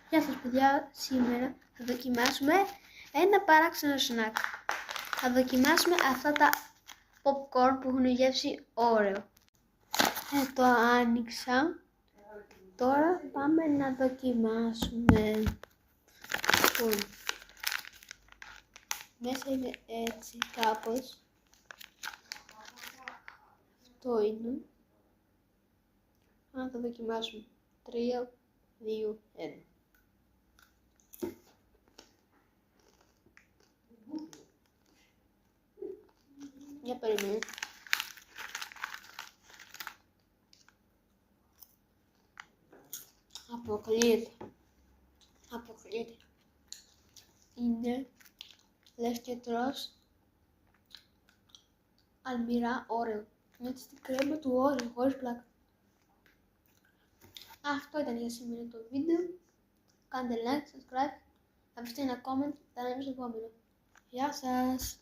Γεια σας παιδιά, σήμερα θα δοκιμάσουμε ένα παράξενο σνακ. Θα δοκιμάσουμε αυτά τα popcorn που έχουν γεύση Oreo. Το άνοιξα. Τώρα πάμε να δοκιμάσουμε. Μέσα είναι έτσι κάπως. Αυτό είναι. Θα δοκιμάσουμε. 3, 2, 1. Για περιμένω. Αποκλείεται. Είναι λες και τρως αλμυρά Oreo. Είναι στη κρέμα του Oreo, χωρίς πλάκα. Αυτό ήταν για σήμερα το βίντεο. Κάντε like, subscribe, αφήστε ένα comment, θα ανέβω στο επόμενο. Γεια σας!